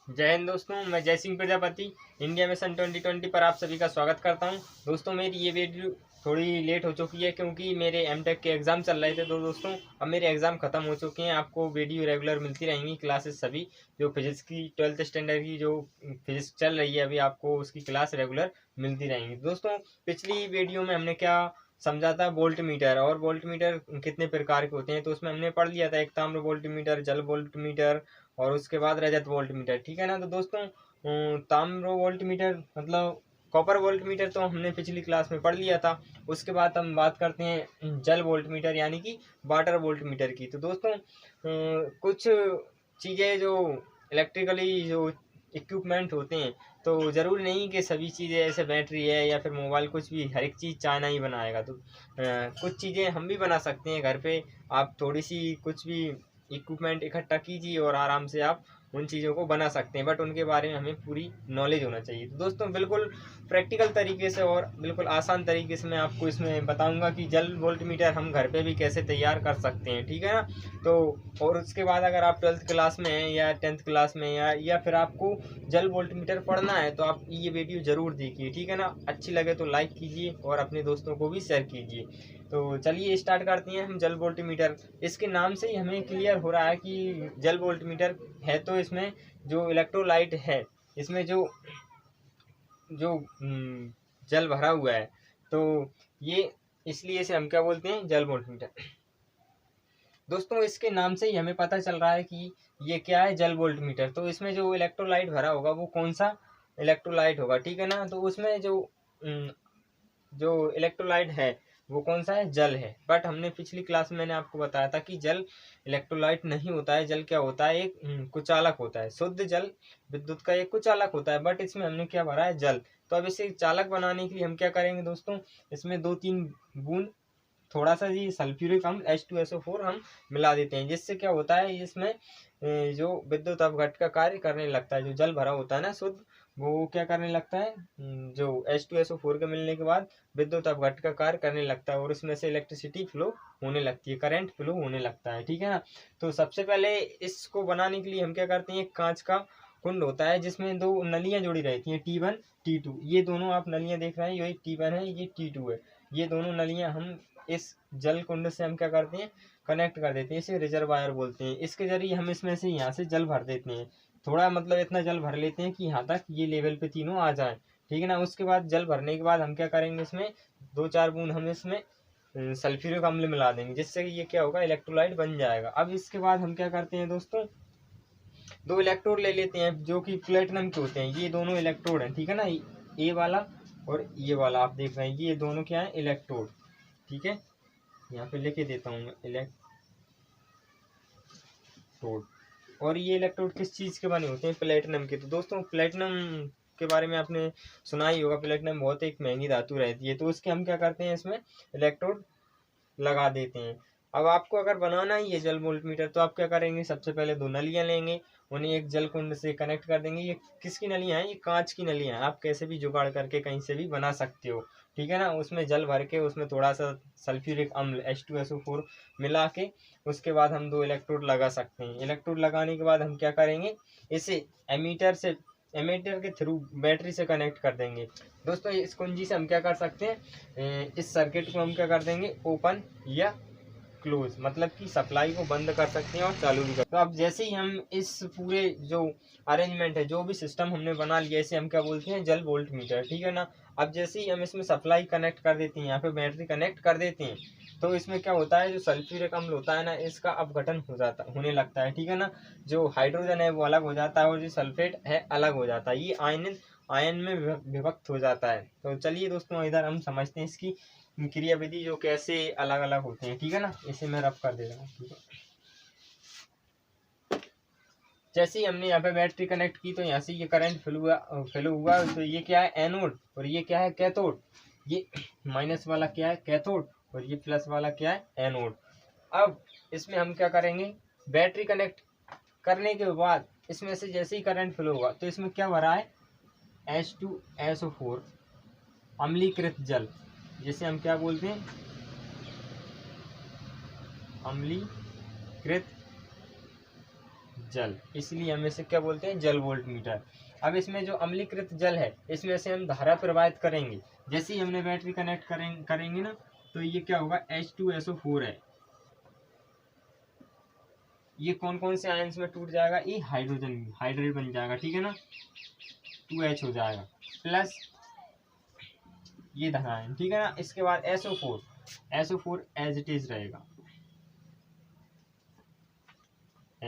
जय हिंद दोस्तों, मैं जय सिंह प्रजापति इंडिया मिशन 2020 पर आप सभी का स्वागत करता हूं। दोस्तों मेरी ये वीडियो थोड़ी लेट हो चुकी है क्योंकि मेरे एमटेक के एग्ज़ाम चल रहे थे। तो दोस्तों अब मेरे एग्ज़ाम ख़त्म हो चुके हैं। आपको वीडियो रेगुलर मिलती रहेंगी, क्लासेस सभी जो फिजिक्स की 12th स्टैंडर्ड की जो फिजिक्स चल रही है अभी आपको उसकी क्लास रेगुलर मिलती रहेंगी। दोस्तों पिछली वीडियो में हमने क्या समझा था, वोल्ट मीटर और वोल्ट मीटर कितने प्रकार के होते हैं। तो उसमें हमने पढ़ लिया था एक ताम्र वोल्ट मीटर, जल वोल्ट मीटर और उसके बाद रजत वोल्ट मीटर। ठीक है ना। तो दोस्तों ताम्र वोल्ट मीटर मतलब कॉपर वोल्ट मीटर तो हमने पिछली क्लास में पढ़ लिया था। उसके बाद हम बात करते हैं जल वोल्ट मीटर यानी कि वाटर वोल्ट मीटर की। तो दोस्तों कुछ चीज़ें जो इलेक्ट्रिकली जो इक्विपमेंट होते हैं तो ज़रूरी नहीं कि सभी चीज़ें ऐसे बैटरी है या फिर मोबाइल कुछ भी हर एक चीज़ चाइना ही बनाएगा। तो कुछ चीज़ें हम भी बना सकते हैं घर पे। आप थोड़ी सी कुछ भी इक्विपमेंट इकट्ठा कीजिए और आराम से आप उन चीज़ों को बना सकते हैं, बट उनके बारे में हमें पूरी नॉलेज होना चाहिए। तो दोस्तों बिल्कुल प्रैक्टिकल तरीके से और बिल्कुल आसान तरीके से मैं आपको इसमें बताऊंगा कि जल वोल्ट मीटर हम घर पे भी कैसे तैयार कर सकते हैं। ठीक है ना। तो और उसके बाद अगर आप 12th क्लास में हैं या 10th क्लास में या फिर आपको जल वोल्ट मीटर पढ़ना है तो आप ये वीडियो ज़रूर देखिए। ठीक है ना। अच्छी लगे तो लाइक कीजिए और अपने दोस्तों को भी शेयर कीजिए। तो चलिए स्टार्ट करते हैं हम जल वोल्ट मीटर। इसके नाम से ही हमें क्लियर हो रहा है कि जल वोल्ट मीटर है। तो इसमें जो इलेक्ट्रोलाइट है, इसमें जो जो जल भरा हुआ है, तो ये इसलिए इसे हम क्या बोलते हैं, जल वोल्ट मीटर। दोस्तों इसके नाम से ही हमें पता चल रहा है कि ये क्या है, जल वोल्ट मीटर। तो इसमें जो इलेक्ट्रोलाइट भरा होगा वो कौन सा इलेक्ट्रोलाइट होगा। ठीक है ना। तो उसमें जो इलेक्ट्रोलाइट है वो कौन सा है, जल है। बट हमने पिछली क्लास में मैंने आपको बताया था कि जल इलेक्ट्रोलाइट नहीं होता है। जल क्या होता है, एक कुचालक होता है। शुद्ध जल विद्युत का एक कुचालक होता है, बट इसमें हमने क्या भरा है, जल। तो अब इसे चालक बनाने के लिए हम क्या करेंगे दोस्तों, इसमें 2-3 बूंद थोड़ा सा जी सल्फ्यूरिक अम्ल H2SO4 हम मिला देते हैं। जिससे क्या होता है, इसमें जो विद्युत अपघट का कार्य करने लगता है। जो जल भरा होता है ना शुद्ध, वो क्या करने लगता है, जो H2SO4 के मिलने के बाद विद्युत अपघट का कार्य करने लगता है और उसमें से इलेक्ट्रिसिटी फ्लो होने लगती है, करंट फ्लो होने लगता है। ठीक है ना। तो सबसे पहले इसको बनाने के लिए हम क्या करते हैं, एक कांच का कुंड होता है जिसमें दो नलियां जुड़ी रहती हैं, T1 T2। ये दोनों आप नलियां देख रहे हैं, ये T1 है, ये T2 है। ये दोनों नलियां हम इस जल कुंड से हम क्या करते हैं, कनेक्ट कर देते हैं। इसे रिजर्वायर बोलते हैं। इसके जरिए हम इसमें से यहाँ से जल भर देते हैं। थोड़ा मतलब इतना जल भर लेते हैं कि यहाँ तक ये लेवल पे तीनों आ जाए। ठीक है ना। उसके बाद जल भरने के बाद हम क्या करेंगे, इसमें 2-4 बूंद हम इसमें सल्फ्यूरिक अम्ल मिला देंगे, जिससे कि ये क्या होगा, इलेक्ट्रोलाइट बन जाएगा। अब इसके बाद हम क्या करते हैं दोस्तों, 2 इलेक्ट्रोड ले लेते हैं जो कि प्लेटिनम के होते हैं। ये दोनों इलेक्ट्रोड हैं। ठीक है ना। ए वाला और ये वाला आप देख रहे हैं, ये दोनों क्या है, इलेक्ट्रोड। ठीक है। यहाँ पे लिख देता हूँ मैं, इलेक्ट्रोड। और ये इलेक्ट्रोड किस चीज़ के बने होते हैं, प्लेटिनम के। तो दोस्तों प्लेटिनम के बारे में आपने सुना ही होगा, प्लेटिनम बहुत एक महंगी धातु रहती है। तो उसके हम क्या करते हैं, इसमें इलेक्ट्रोड लगा देते हैं। अब आपको अगर बनाना ही है जल वोल्ट मीटर तो आप क्या करेंगे, सबसे पहले 2 नलियां लेंगे, उन्हें एक जल कुंड से कनेक्ट कर देंगे। ये किसकी नलियां हैं, ये कांच की नलियां हैं। आप कैसे भी जुगाड़ करके कहीं से भी बना सकते हो। ठीक है ना। उसमें जल भर के उसमें थोड़ा सा सल्फ्यूरिक अम्ल H2SO4 मिला के उसके बाद हम 2 इलेक्ट्रोड लगा सकते हैं। इलेक्ट्रोड लगाने के बाद हम क्या करेंगे, इसे एमीटर के थ्रू बैटरी से कनेक्ट कर देंगे। दोस्तों इस कुंजी से हम क्या कर सकते हैं, इस सर्किट को हम क्या कर देंगे, ओपन या क्लोज, मतलब कि सप्लाई को बंद कर सकते हैं और चालू भी कर। तो अब जैसे ही हम इस पूरे जो अरेंजमेंट है, जो भी सिस्टम हमने बना लिया, इसे हम क्या बोलते हैं, जल वोल्ट मीटर। ठीक है ना। अब जैसे ही हम इसमें सप्लाई कनेक्ट कर देते हैं, यहाँ पे बैटरी कनेक्ट कर देते हैं, तो इसमें क्या होता है, जो सल्फ्यूरिक अम्ल होता है ना, इसका अपघटन होने लगता है। ठीक है ना। जो हाइड्रोजन है वो अलग हो जाता है और जो सल्फेट है अलग हो जाता है। ये आयन में विभक्त हो जाता है। तो चलिए दोस्तों इधर हम समझते हैं इसकी क्रियाविधि जो कैसे अलग अलग होते हैं। ठीक है ना। इसे मैं रब कर दे रहा हूँ। ठीक है। जैसे ही हमने यहाँ पे बैटरी कनेक्ट की तो यहाँ से ये करंट फ्लो हुआ। तो ये क्या है, एनोड, और ये क्या है, कैथोड। ये माइनस वाला क्या है, कैथोड, और ये प्लस वाला क्या है, एनोड। अब इसमें हम क्या करेंगे, बैटरी कनेक्ट करने के बाद इसमें से जैसे ही करंट फ्लो होगा तो इसमें क्या भरा है, H2SO4 अम्लीकृत जल, जिसे हम क्या बोलते हैं, अम्लीकृत जल, इसलिए हम इसे क्या बोलते हैं, जल वोल्ट मीटर। अब इसमें जो अम्लीकृत जल है इसमें से हम धारा प्रवाहित करेंगे। जैसे ही हमने बैटरी कनेक्ट करेंगे ना, तो ये क्या होगा, H2SO4 है, ये कौन कौन से आयंस में टूट जाएगा, ये हाइड्रोजन हाइड्रेट बन जाएगा, ठीक है ना, 2H हो जाएगा, प्लस ये धन आयन, ठीक है ना। इसके बाद SO4 एज इट इज रहेगा,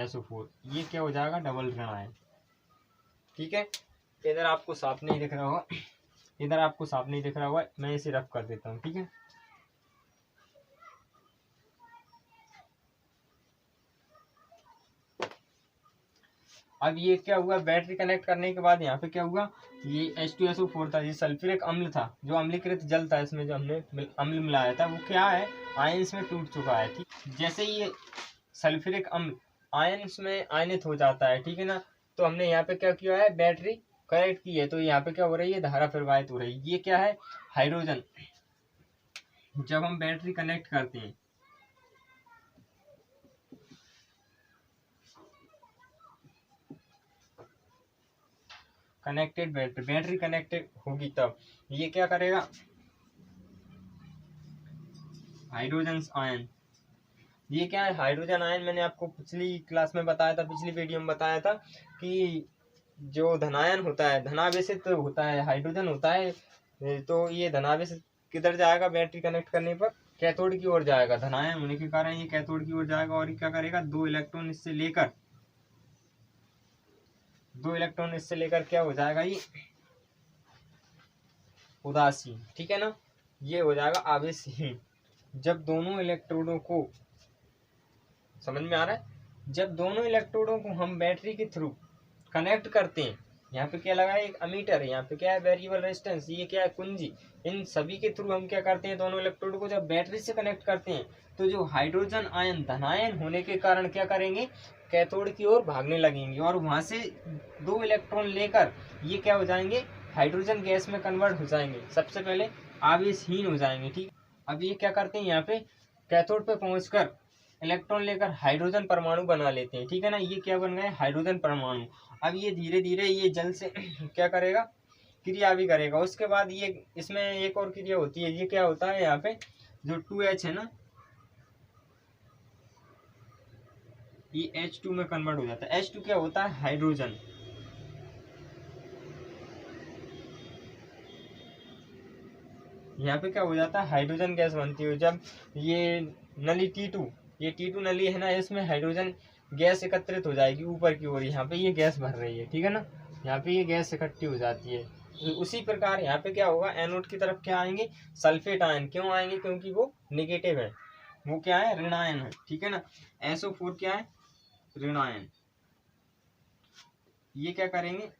SO4 ये क्या हो जाएगा, डबल ऋण आयन, ठीक है। इधर आपको साफ नहीं दिख रहा होगा, इधर आपको साफ नहीं दिख रहा होगा, मैं इसे रफ कर देता हूँ, ठीक है। अब ये क्या हुआ, बैटरी कनेक्ट करने के बाद यहाँ पे क्या हुआ, ये H2SO4 था, ये सल्फ्यूरिक अम्ल था, जो अम्लीकृत जल था, इसमें जो हमने अम्ल मिलाया था वो क्या है, आयंस में टूट चुका है, ठीक। जैसे ये सल्फ्यूरिक अम्ल आयंस में आयनित हो जाता है, ठीक है ना, तो हमने यहाँ पे क्या किया है, बैटरी कनेक्ट की है, तो यहाँ पे क्या हो रही है, धारा प्रवाहित हो रही है। ये क्या है, हाइड्रोजन, जब हम बैटरी कनेक्ट करते हैं, कनेक्टेड बैटरी कनेक्टेड होगी तब ये क्या करेगा, हाइड्रोजन आयन, ये क्या है, हाइड्रोजन आयन। मैंने आपको पिछली क्लास में बताया था, पिछली वीडियो में बताया था कि जो धनायन होता है, धनावेशित तो होता है, हाइड्रोजन होता है, तो ये धनावेशित किधर जाएगा, बैटरी कनेक्ट करने पर कैथोड की ओर जाएगा, धनायन होने के कारण ये कैथोड की ओर जाएगा, और ये क्या करेगा, दो इलेक्ट्रॉन इससे लेकर क्या हो जाएगा, ये उदासीन, ठीक है ना, ये हो जाएगा आवेशहीन। जब दोनों इलेक्ट्रोडों को, समझ में आ रहा है, जब दोनों इलेक्ट्रोडों को हम बैटरी के थ्रू कनेक्ट करते हैं, यहाँ पे क्या लगा है, एक अमीटर है, यहाँ पे क्या है, वेरिएबल रेजिस्टेंस, ये क्या है, कुंजी, इन सभी के थ्रू हम क्या करते हैं, दोनों इलेक्ट्रोड को जब बैटरी से कनेक्ट करते हैं, तो जो हाइड्रोजन आयन धनायन होने के कारण क्या करेंगे, कैथोड की ओर भागने लगेंगे, और वहां से दो इलेक्ट्रॉन लेकर ये क्या हो जाएंगे, हाइड्रोजन गैस में कन्वर्ट हो जाएंगे, सबसे पहले आवेशहीन हो जाएंगे, ठीक। अब ये क्या करते हैं, यहाँ पे कैथोड पे पहुंचकर इलेक्ट्रॉन लेकर हाइड्रोजन परमाणु बना लेते हैं, ठीक है ना, ये क्या बन गए, हाइड्रोजन परमाणु। अब ये धीरे धीरे ये जल से क्या करेगा, क्रिया भी करेगा। उसके बाद ये इसमें एक और क्रिया होती है, ये क्या होता है, यहाँ पे जो 2H है ना, ये H2 में कन्वर्ट हो जाता है। H2 क्या होता है, हाइड्रोजन, यहाँ पे क्या हो जाता है, हाइड्रोजन गैस बनती है। जब ये नली T2, ये T2 नली है ना, इसमें हाइड्रोजन गैस एकत्रित हो जाएगी ऊपर की ओर, यहाँ पे ये गैस भर रही है, ठीक है ना, यहाँ पे ये गैस इकट्ठी हो जाती है। तो उसी प्रकार यहाँ पे क्या होगा, एनोड की तरफ क्या आएंगे, सल्फेट आयन, क्यों आएंगे, क्योंकि वो निगेटिव है, वो क्या है, ऋण आयन है, ठीक है ना। SO4 क्या है, ऋण आयन, ये क्या करेंगे,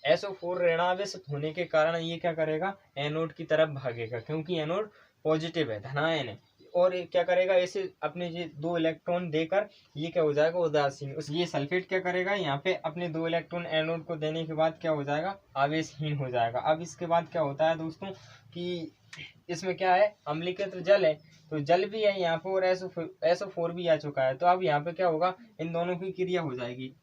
SO4 ऋणावेशित होने के कारण ये क्या करेगा, एनोड की तरफ भागेगा, क्योंकि एनोड पॉजिटिव है, धनायन है, और ये क्या करेगा, ऐसे अपने ये दो इलेक्ट्रॉन देकर ये क्या हो जाएगा, उदासीन। ये सल्फेट क्या करेगा, यहाँ पे अपने दो इलेक्ट्रॉन एनोड को देने के बाद क्या हो जाएगा, आवेशहीन हो जाएगा। अब इसके बाद क्या होता है दोस्तों, कि इसमें क्या है, अम्लीकृत जल है, तो जल भी है यहाँ पे, और SO4 भी आ चुका है। तो अब यहाँ पे क्या होगा, इन दोनों की क्रिया हो जाएगी,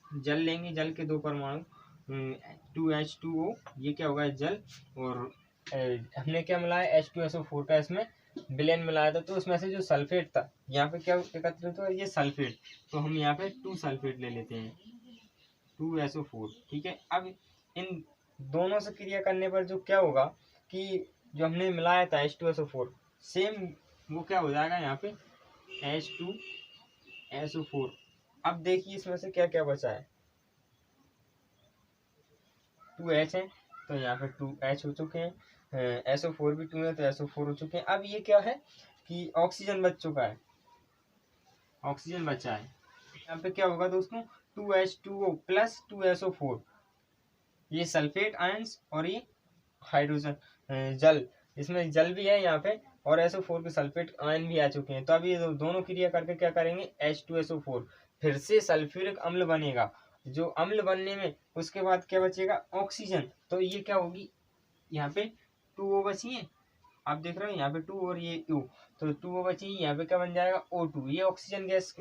जल लेंगे, जल के दो परमाणु 2H2O, ये क्या होगा, जल, और हमने क्या मिलाया, H2SO4 का इसमें विलयन मिलाया था, तो उसमें से जो सल्फेट था यहाँ पे क्या एकत्रित हुआ, ये सल्फेट, तो हम यहाँ पे 2 सल्फेट ले लेते हैं, 2SO4, ठीक है। अब इन दोनों से क्रिया करने पर जो क्या होगा, कि जो हमने मिलाया था H2SO4, सेम वो क्या हो जाएगा, यहाँ पे H2SO4। अब देखिए इसमें से क्या क्या बचा है, 2H है, तो यहाँ पे 2H हो चुके हैं, SO4 भी 2 है, तो SO4 हो चुके हैं। अब ये क्या है, कि ऑक्सीजन बच चुका है, ऑक्सीजन बचा है, यहाँ पे क्या होगा दोस्तों, 2H2O प्लस 2SO4, ये सल्फेट आयंस, और ये हाइड्रोजन जल, इसमें जल भी है यहाँ पे, और SO4 के सल्फेट आयन भी आ चुके हैं। तो अब ये दोनों क्रिया करके क्या करेंगे, H2SO4, फिर से सल्फ्यूरिक अम्ल बनेगा, जो अम्ल बनने में उसके बाद क्या बचेगा, ऑक्सीजन। तो ये क्या होगी, यहाँ पे 2O बची है, आप देख रहे हो यहाँ पे 2 और ये U, तो 2O बची, यहाँ पे क्या बन जाएगा O2। ये ऑक्सीजन गैस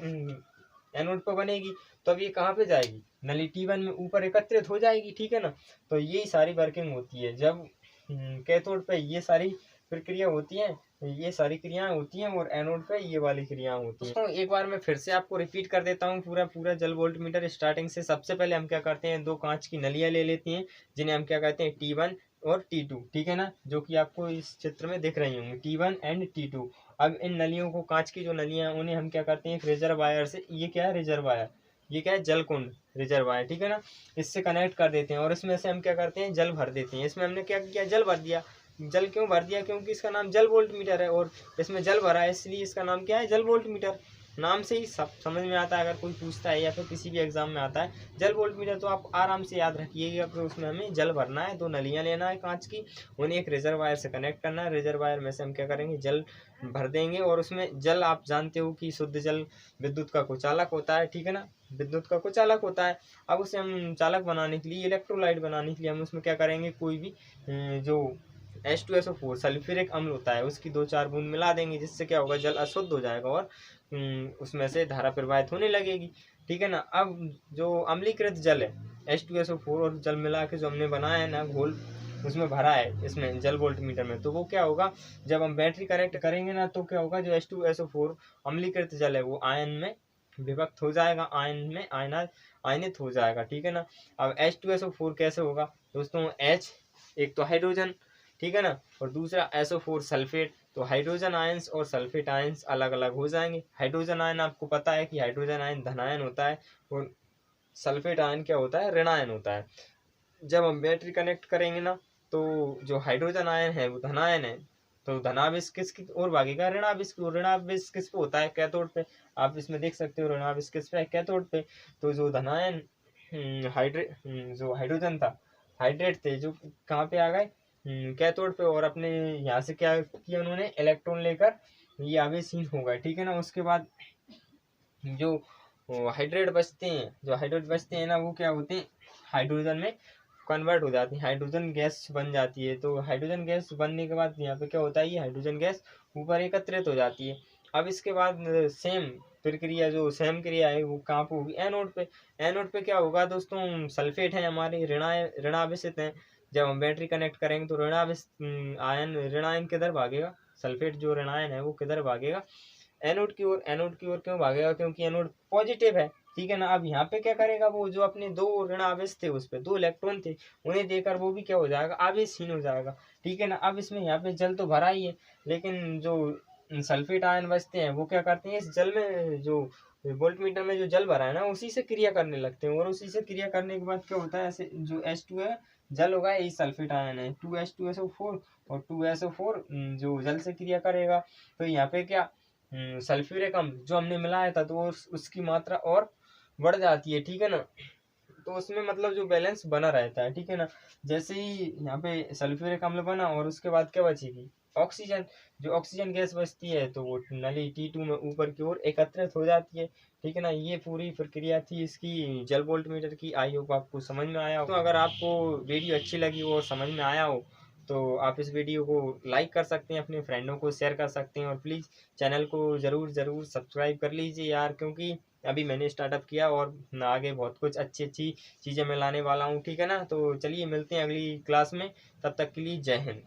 एनोड पर बनेगी, तो अब ये कहाँ पे जाएगी, नली T1 में ऊपर एकत्रित हो जाएगी, ठीक है ना। तो यही सारी वर्किंग होती है जब कैथोड पे ये सारी प्रक्रिया होती है, ये सारी क्रियाएं होती हैं, और एनोड पे ये वाली क्रियाएं होती हैं। तो एक बार मैं फिर से आपको रिपीट कर देता हूँ पूरा जल वोल्ट मीटर स्टार्टिंग से। सबसे पहले हम क्या करते हैं, 2 कांच की नलियां ले लेती हैं, जिन्हें हम क्या कहते हैं, T1 और T2, ठीक है ना, जो कि आपको इस चित्र में दिख रही होंगी, T1 एंड T2। अब इन नलियों को, कांच की जो नलियां हैं, उन्हें हम क्या करते हैं, एक रिजर्वायर से, ये क्या है रिजर्वायर, ये क्या है जलकुंड रिजर्वायर, ठीक है ना, इससे कनेक्ट कर देते हैं, और इसमें से हम क्या करते हैं, जल भर देते हैं। इसमें हमने क्या किया, जल भर दिया। जल क्यों भर दिया, क्योंकि इसका नाम जल वोल्ट मीटर है, और इसमें जल भरा है, इसलिए इसका नाम क्या है, जल वोल्ट मीटर। नाम से ही सब समझ में आता है, अगर कोई पूछता है या फिर किसी भी एग्जाम में आता है जल वोल्ट मीटर, तो आप आराम से याद रखिएगा कि उसमें हमें जल भरना है, 2 नलियां लेना है कांच की, उन्हें एक रिजर्वायर से कनेक्ट करना है, रिजर्वायर में से हम क्या करेंगे, जल भर देंगे, और उसमें जल, आप जानते हो कि शुद्ध जल विद्युत का कुचालक होता है, ठीक है ना, विद्युत का कुचालक होता है। अब उसे हम चालक बनाने के लिए, इलेक्ट्रोलाइट बनाने के लिए हम उसमें क्या करेंगे, कोई भी जो H2SO4 सल्फ्यूरिक अम्ल होता है, उसकी 2-4 बूंद मिला देंगे, जिससे क्या होगा, जल अशुद्ध हो जाएगा और उसमें से धारा प्रवाहित होने लगेगी, ठीक है ना। अब जो अम्लीकृत जल है, H2SO4 और जल मिला के जो हमने बनाया है ना घोल, उसमें भरा है इसमें जल वोल्ट मीटर में, तो वो क्या होगा, जब हम बैटरी कनेक्ट करेंगे ना, तो क्या होगा, जो H2SO4 अम्लीकृत जल है वो आयन में विभक्त हो जाएगा, आयन में आयनित हो जाएगा, ठीक है ना। अब H2SO4 कैसे होगा दोस्तों, H एक तो हाइड्रोजन, ठीक है ना, और दूसरा SO4 सल्फेट, तो हाइड्रोजन आयंस और सल्फेट आयंस अलग अलग हो जाएंगे। हाइड्रोजन आयन आपको पता है कि हाइड्रोजन आयन धनायन होता है, और सल्फेट आयन क्या होता है, ऋणायन होता है। जब हम बैटरी कनेक्ट करेंगे ना, तो जो हाइड्रोजन आयन है वो धनायन है, तो धनावेश किसकी ओर भागेगा, ऋणावेश की ओर। ऋणावेश किस पे होता है, कैथोड पे, आप इसमें देख सकते हो ऋणावेश किस पे है, कैथोड पे। तो जो धनायन जो हाइड्रोजन था, हाइड्रेट थे, जो कहाँ पे आ गए, कैथोड पे, और अपने यहाँ से क्या किया उन्होंने, इलेक्ट्रॉन लेकर ये आवेशहीन हो गए, ठीक है ना। उसके बाद जो हाइड्रेट बचते हैं ना, वो क्या होते हैं, हाइड्रोजन में कन्वर्ट हो जाती है, हाइड्रोजन गैस बन जाती है। तो हाइड्रोजन गैस बनने के बाद यहाँ पे क्या होता है, ये हाइड्रोजन गैस ऊपर एकत्रित हो जाती है। अब इसके बाद सेम प्रक्रिया, जो सेम क्रिया है वो कहाँ पे होगी, एनोड पे। एनोड पे क्या होगा दोस्तों, सल्फेट है हमारे, ऋणावेशित हैं। जब हम बैटरी कनेक्ट करेंगे तो ऋणायन किधर भागेगा, सल्फेट जो ऋणायन है वो किधर भागेगा, एनोड की ओर। एनोड की ओर क्यों भागेगा, क्योंकि एनोड पॉजिटिव है, ठीक है ना। अब यहाँ पे क्या करेगा, वो जो अपने 2 ऋण आवेश थे, उस पे 2 इलेक्ट्रॉन थे, उन्हें देकर वो भी क्या हो जाएगा, आवेशहीन हो जाएगा, ठीक है ना। अब इसमें यहाँ पे जल तो भरा ही है, लेकिन जो सल्फेट आयन बचते हैं वो क्या करते हैं, इस जल में जो वोल्ट मीटर में जो जल भरा है ना, उसी से क्रिया करने लगते हैं, और उसी से क्रिया करने के बाद क्या होता है, ऐसे जो H2 है जल होगा, यही सल्फेट आयन है, 2H2SO4, और 2SO4 जो जल से क्रिया करेगा, तो यहाँ पे क्या सल्फ्यूरिक अम्ल जो हमने मिलाया था, तो उसकी मात्रा और बढ़ जाती है, ठीक है ना। तो उसमें मतलब जो बैलेंस बना रहता है, ठीक है ना। जैसे ही यहाँ पे सल्फ्यूरिक अम्ल बना, और उसके बाद क्या बचेगी, ऑक्सीजन। जो ऑक्सीजन गैस बचती है, तो वो नली T2 में ऊपर की ओर एकत्रित हो जाती है, ठीक है ना। ये पूरी प्रक्रिया थी इसकी जल वोल्ट मीटर की। आई होप आपको समझ में आया हो। तो अगर आपको वीडियो अच्छी लगी हो और समझ में आया हो, तो आप इस वीडियो को लाइक कर सकते हैं, अपने फ्रेंडों को शेयर कर सकते हैं, और प्लीज़ चैनल को ज़रूर सब्सक्राइब कर लीजिए यार, क्योंकि अभी मैंने स्टार्टअप किया और आगे बहुत कुछ अच्छी चीज़ें मैं लाने वाला हूँ, ठीक है ना। तो चलिए मिलते हैं अगली क्लास में, तब तक के लिए जय हिंद।